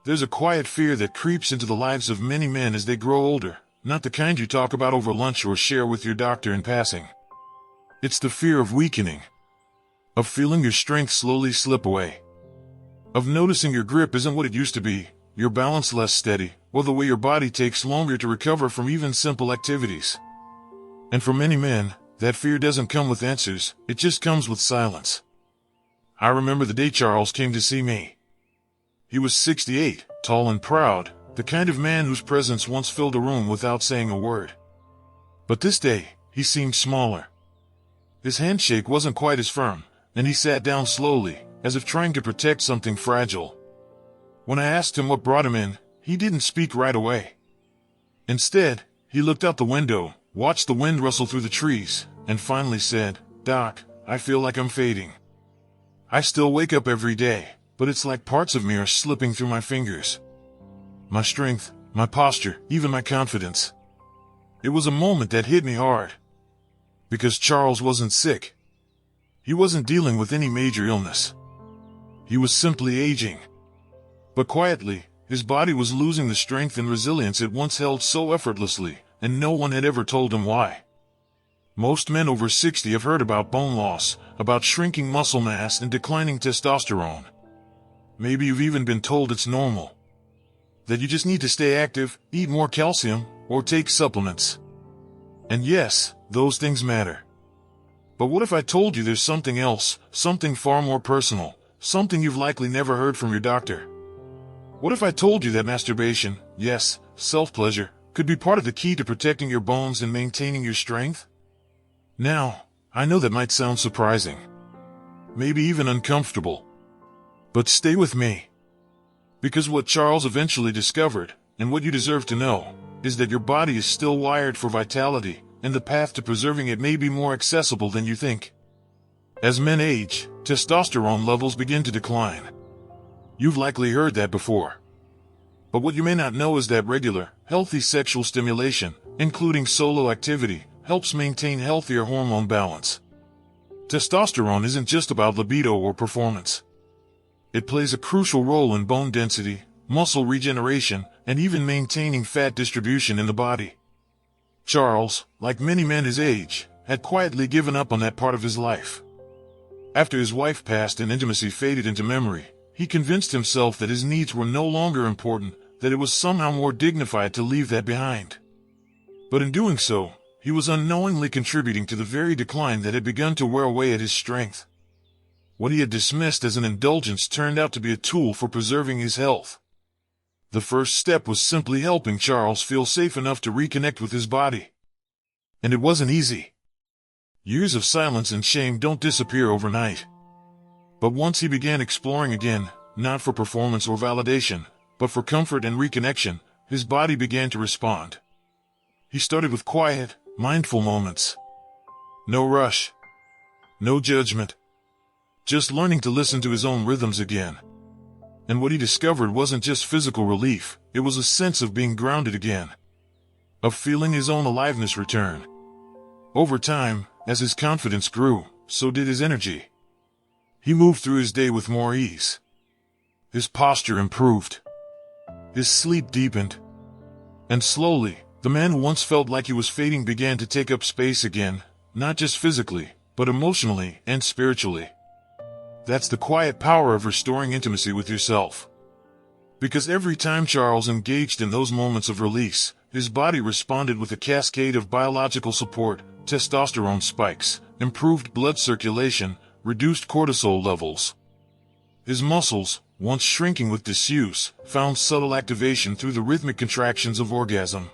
There's a quiet fear that creeps into the lives of many men as they grow older, not the kind you talk about over lunch or share with your doctor in passing. It's the fear of weakening, of feeling your strength slowly slip away, of noticing your grip isn't what it used to be, your balance less steady, or the way your body takes longer to recover from even simple activities. And for many men, that fear doesn't come with answers, it just comes with silence. I remember the day Charles came to see me. He was 68, tall and proud, the kind of man whose presence once filled a room without saying a word. But this day, he seemed smaller. His handshake wasn't quite as firm, and he sat down slowly, as if trying to protect something fragile. When I asked him what brought him in, he didn't speak right away. Instead, he looked out the window, watched the wind rustle through the trees, and finally said, "Doc, I feel like I'm fading. I still wake up every day, but it's like parts of me are slipping through my fingers. My strength, my posture, even my confidence." It was a moment that hit me hard. Because Charles wasn't sick. He wasn't dealing with any major illness. He was simply aging. But quietly, his body was losing the strength and resilience it once held so effortlessly, and no one had ever told him why. Most men over 60 have heard about bone loss, about shrinking muscle mass and declining testosterone. Maybe you've even been told it's normal. That you just need to stay active, eat more calcium, or take supplements. And yes, those things matter. But what if I told you there's something else, something far more personal, something you've likely never heard from your doctor? What if I told you that masturbation, yes, self-pleasure, could be part of the key to protecting your bones and maintaining your strength? Now, I know that might sound surprising. Maybe even uncomfortable. But stay with me. Because what Charles eventually discovered, and what you deserve to know, is that your body is still wired for vitality, and the path to preserving it may be more accessible than you think. As men age, testosterone levels begin to decline. You've likely heard that before. But what you may not know is that regular, healthy sexual stimulation, including solo activity, helps maintain healthier hormone balance. Testosterone isn't just about libido or performance. It plays a crucial role in bone density, muscle regeneration, and even maintaining fat distribution in the body. Charles, like many men his age, had quietly given up on that part of his life. After his wife passed and intimacy faded into memory, he convinced himself that his needs were no longer important, that it was somehow more dignified to leave that behind. But in doing so, he was unknowingly contributing to the very decline that had begun to wear away at his strength. What he had dismissed as an indulgence turned out to be a tool for preserving his health. The first step was simply helping Charles feel safe enough to reconnect with his body. And it wasn't easy. Years of silence and shame don't disappear overnight. But once he began exploring again, not for performance or validation, but for comfort and reconnection, his body began to respond. He started with quiet, mindful moments. No rush. No judgment. Just learning to listen to his own rhythms again. And what he discovered wasn't just physical relief, it was a sense of being grounded again. Of feeling his own aliveness return. Over time, as his confidence grew, so did his energy. He moved through his day with more ease. His posture improved. His sleep deepened. And slowly, the man who once felt like he was fading began to take up space again, not just physically, but emotionally and spiritually. That's the quiet power of restoring intimacy with yourself. Because every time Charles engaged in those moments of release, his body responded with a cascade of biological support, testosterone spikes, improved blood circulation, reduced cortisol levels. His muscles, once shrinking with disuse, found subtle activation through the rhythmic contractions of orgasm.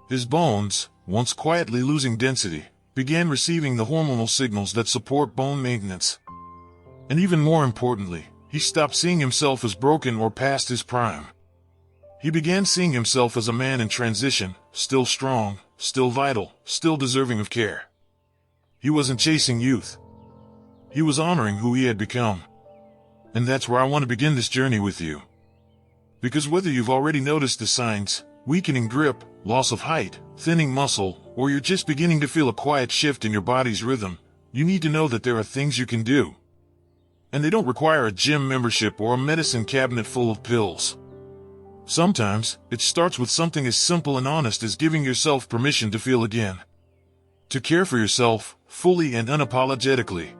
His bones, once quietly losing density, began receiving the hormonal signals that support bone maintenance. And even more importantly, he stopped seeing himself as broken or past his prime. He began seeing himself as a man in transition, still strong, still vital, still deserving of care. He wasn't chasing youth. He was honoring who he had become. And that's where I want to begin this journey with you. Because whether you've already noticed the signs, weakening grip, loss of height, thinning muscle, or you're just beginning to feel a quiet shift in your body's rhythm, you need to know that there are things you can do. And they don't require a gym membership or a medicine cabinet full of pills. Sometimes, it starts with something as simple and honest as giving yourself permission to feel again. To care for yourself, fully and unapologetically.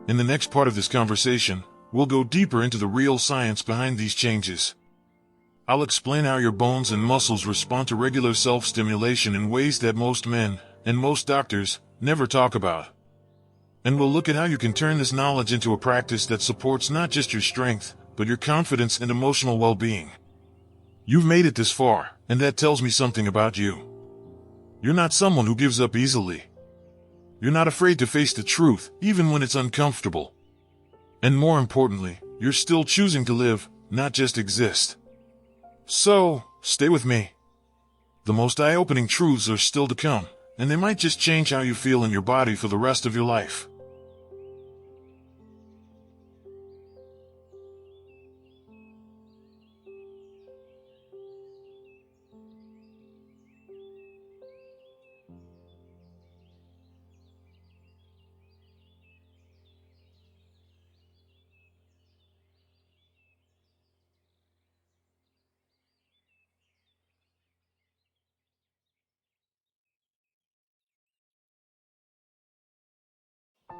In the next part of this conversation, we'll go deeper into the real science behind these changes. I'll explain how your bones and muscles respond to regular self-stimulation in ways that most men, and most doctors, never talk about. And we'll look at how you can turn this knowledge into a practice that supports not just your strength, but your confidence and emotional well-being. You've made it this far, and that tells me something about you. You're not someone who gives up easily. You're not afraid to face the truth, even when it's uncomfortable. And more importantly, you're still choosing to live, not just exist. So, stay with me. The most eye-opening truths are still to come, and they might just change how you feel in your body for the rest of your life.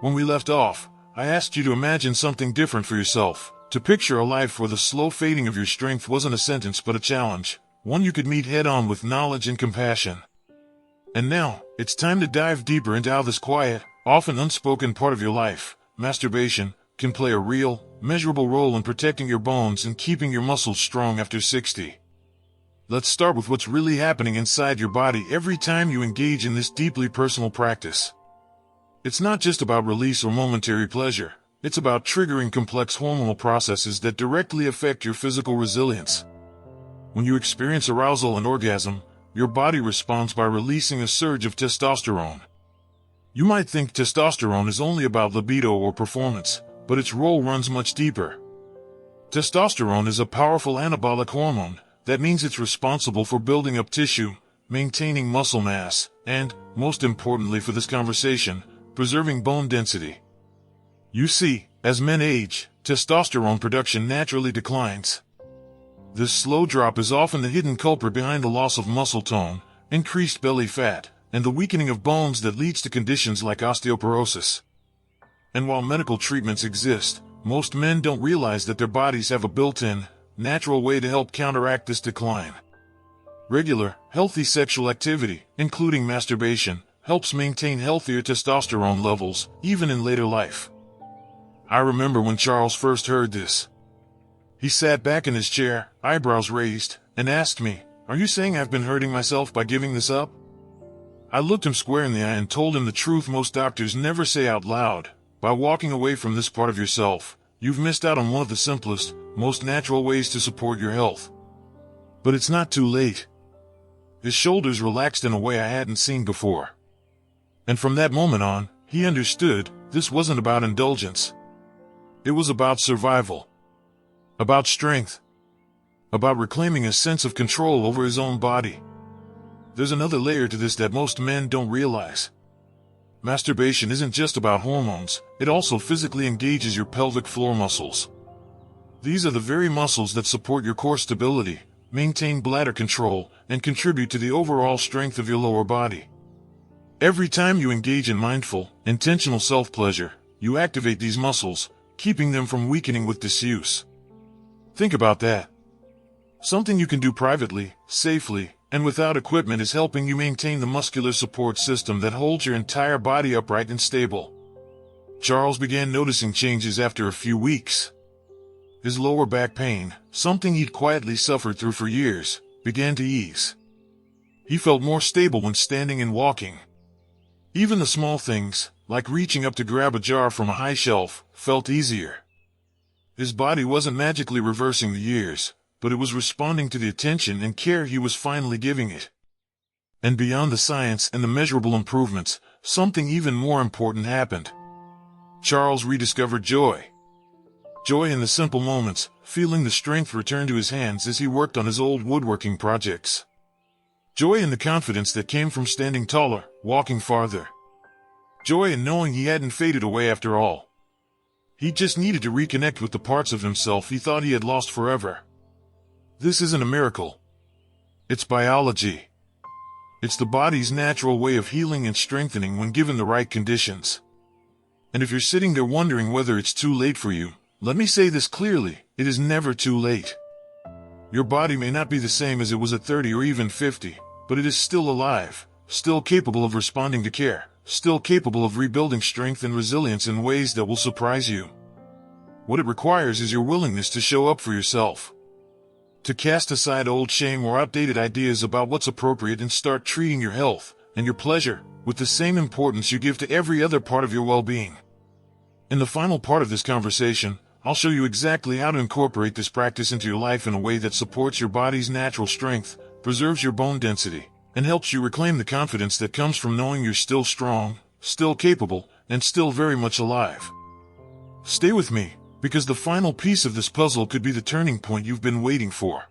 When we left off, I asked you to imagine something different for yourself, to picture a life where the slow fading of your strength wasn't a sentence but a challenge, one you could meet head-on with knowledge and compassion. And now, it's time to dive deeper into how this quiet, often unspoken part of your life, masturbation, can play a real, measurable role in protecting your bones and keeping your muscles strong after 60. Let's start with what's really happening inside your body every time you engage in this deeply personal practice. It's not just about release or momentary pleasure, it's about triggering complex hormonal processes that directly affect your physical resilience. When you experience arousal and orgasm, your body responds by releasing a surge of testosterone. You might think testosterone is only about libido or performance, but its role runs much deeper. Testosterone is a powerful anabolic hormone. That means it's responsible for building up tissue, maintaining muscle mass, and, most importantly for this conversation, preserving bone density. You see, as men age, testosterone production naturally declines. This slow drop is often the hidden culprit behind the loss of muscle tone, increased belly fat, and the weakening of bones that leads to conditions like osteoporosis. And while medical treatments exist, most men don't realize that their bodies have a built-in, natural way to help counteract this decline. Regular, healthy sexual activity, including masturbation, helps maintain healthier testosterone levels, even in later life. I remember when Charles first heard this. He sat back in his chair, eyebrows raised, and asked me, "Are you saying I've been hurting myself by giving this up?" I looked him square in the eye and told him the truth most doctors never say out loud. By walking away from this part of yourself, you've missed out on one of the simplest, most natural ways to support your health. But it's not too late. His shoulders relaxed in a way I hadn't seen before. And from that moment on, he understood this wasn't about indulgence. It was about survival. About strength. About reclaiming a sense of control over his own body. There's another layer to this that most men don't realize. Masturbation isn't just about hormones, it also physically engages your pelvic floor muscles. These are the very muscles that support your core stability, maintain bladder control, and contribute to the overall strength of your lower body. Every time you engage in mindful, intentional self-pleasure, you activate these muscles, keeping them from weakening with disuse. Think about that. Something you can do privately, safely, and without equipment is helping you maintain the muscular support system that holds your entire body upright and stable. Charles began noticing changes after a few weeks. His lower back pain, something he'd quietly suffered through for years, began to ease. He felt more stable when standing and walking. Even the small things, like reaching up to grab a jar from a high shelf, felt easier. His body wasn't magically reversing the years, but it was responding to the attention and care he was finally giving it. And beyond the science and the measurable improvements, something even more important happened. Charles rediscovered joy. Joy in the simple moments, feeling the strength return to his hands as he worked on his old woodworking projects. Joy in the confidence that came from standing taller, walking farther. Joy in knowing he hadn't faded away after all. He just needed to reconnect with the parts of himself he thought he had lost forever. This isn't a miracle. It's biology. It's the body's natural way of healing and strengthening when given the right conditions. And if you're sitting there wondering whether it's too late for you, let me say this clearly: it is never too late. Your body may not be the same as it was at 30 or even 50, but it is still alive, still capable of responding to care, still capable of rebuilding strength and resilience in ways that will surprise you. What it requires is your willingness to show up for yourself. To cast aside old shame or outdated ideas about what's appropriate and start treating your health and your pleasure with the same importance you give to every other part of your well-being. In the final part of this conversation, I'll show you exactly how to incorporate this practice into your life in a way that supports your body's natural strength, preserves your bone density, and helps you reclaim the confidence that comes from knowing you're still strong, still capable, and still very much alive. Stay with me, because the final piece of this puzzle could be the turning point you've been waiting for.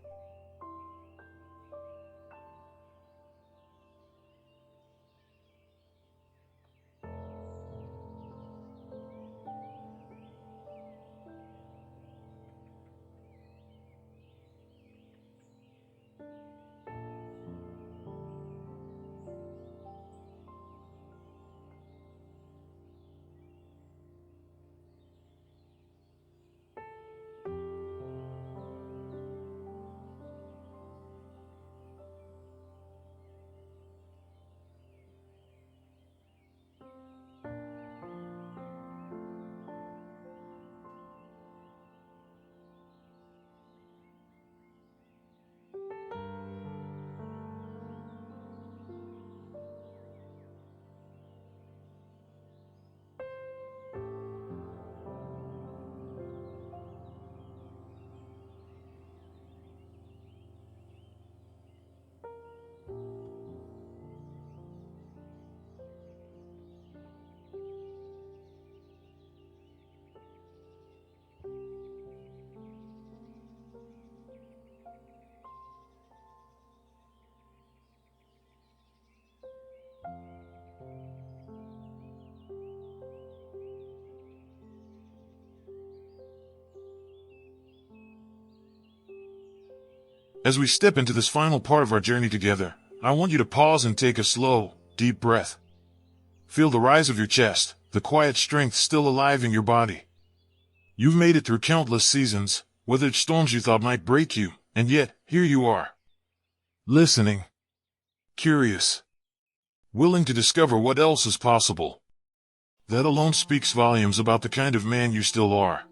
As we step into this final part of our journey together, I want you to pause and take a slow, deep breath. Feel the rise of your chest, the quiet strength still alive in your body. You've made it through countless seasons, weathered storms you thought might break you, and yet, here you are. Listening. Curious. Willing to discover what else is possible. That alone speaks volumes about the kind of man you still are.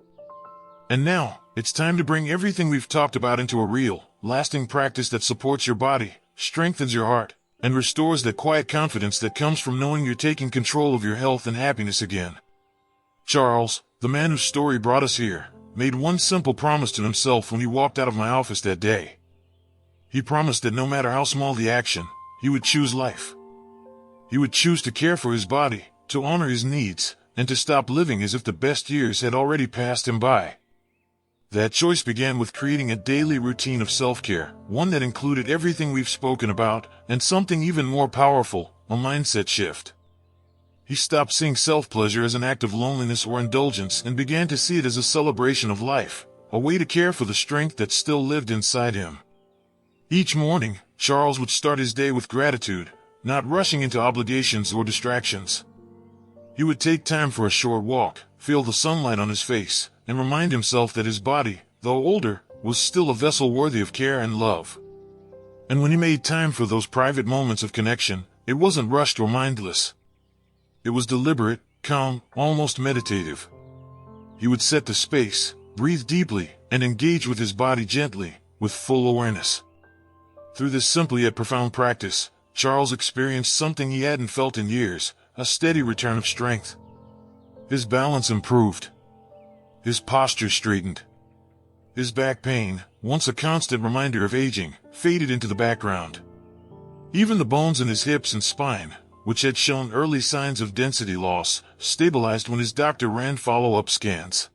And now, it's time to bring everything we've talked about into a real, lasting practice that supports your body, strengthens your heart, and restores that quiet confidence that comes from knowing you're taking control of your health and happiness again. Charles, the man whose story brought us here, made one simple promise to himself when he walked out of my office that day. He promised that no matter how small the action, he would choose life. He would choose to care for his body, to honor his needs, and to stop living as if the best years had already passed him by. That choice began with creating a daily routine of self-care, one that included everything we've spoken about, and something even more powerful, a mindset shift. He stopped seeing self-pleasure as an act of loneliness or indulgence and began to see it as a celebration of life, a way to care for the strength that still lived inside him. Each morning, Charles would start his day with gratitude, not rushing into obligations or distractions. He would take time for a short walk, feel the sunlight on his face, and remind himself that his body, though older, was still a vessel worthy of care and love. And when he made time for those private moments of connection, it wasn't rushed or mindless. It was deliberate, calm, almost meditative. He would set the space, breathe deeply, and engage with his body gently, with full awareness. Through this simple yet profound practice, Charles experienced something he hadn't felt in years, a steady return of strength. His balance improved. His posture straightened. His back pain, once a constant reminder of aging, faded into the background. Even the bones in his hips and spine, which had shown early signs of density loss, stabilized when his doctor ran follow-up scans.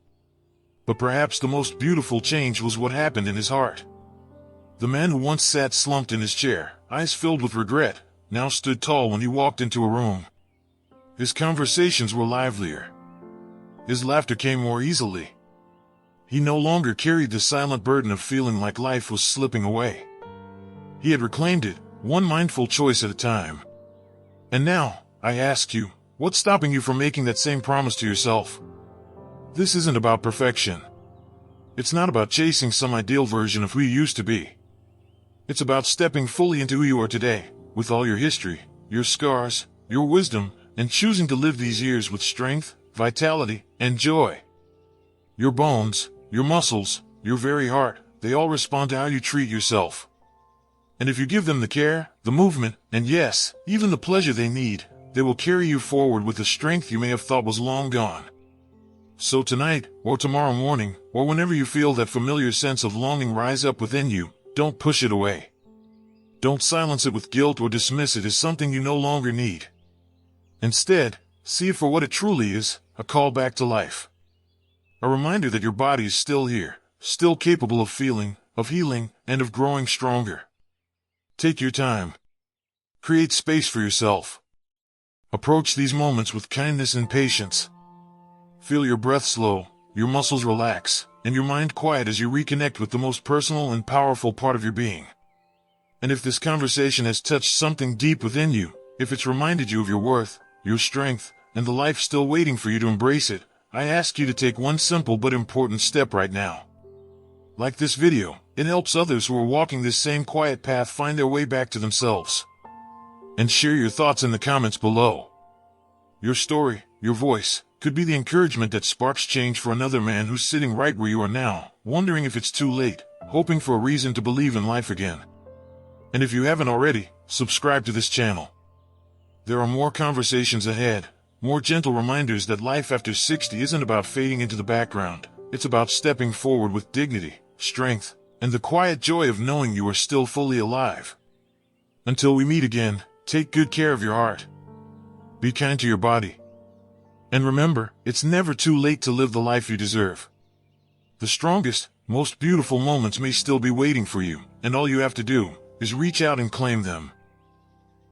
But perhaps the most beautiful change was what happened in his heart. The man who once sat slumped in his chair, eyes filled with regret, now stood tall when he walked into a room. His conversations were livelier. His laughter came more easily. He no longer carried the silent burden of feeling like life was slipping away. He had reclaimed it, one mindful choice at a time. And now, I ask you, what's stopping you from making that same promise to yourself? This isn't about perfection. It's not about chasing some ideal version of who you used to be. It's about stepping fully into who you are today, with all your history, your scars, your wisdom, and choosing to live these years with strength, vitality, and joy. Your bones, your muscles, your very heart, they all respond to how you treat yourself. And if you give them the care, the movement, and yes, even the pleasure they need, they will carry you forward with the strength you may have thought was long gone. So tonight, or tomorrow morning, or whenever you feel that familiar sense of longing rise up within you, don't push it away. Don't silence it with guilt or dismiss it as something you no longer need. Instead, see it for what it truly is, a call back to life. A reminder that your body is still here, still capable of feeling, of healing, and of growing stronger. Take your time. Create space for yourself. Approach these moments with kindness and patience. Feel your breath slow, your muscles relax, and your mind quiet as you reconnect with the most personal and powerful part of your being. And if this conversation has touched something deep within you, if it's reminded you of your worth, your strength, and the life still waiting for you to embrace it, I ask you to take one simple but important step right now. Like this video, it helps others who are walking this same quiet path find their way back to themselves. And share your thoughts in the comments below. Your story, your voice, could be the encouragement that sparks change for another man who's sitting right where you are now, wondering if it's too late, hoping for a reason to believe in life again. And if you haven't already, subscribe to this channel. There are more conversations ahead, more gentle reminders that life after 60 isn't about fading into the background. It's about stepping forward with dignity, strength, and the quiet joy of knowing you are still fully alive. Until we meet again, take good care of your heart. Be kind to your body. And remember, it's never too late to live the life you deserve. The strongest, most beautiful moments may still be waiting for you, and all you have to do is reach out and claim them.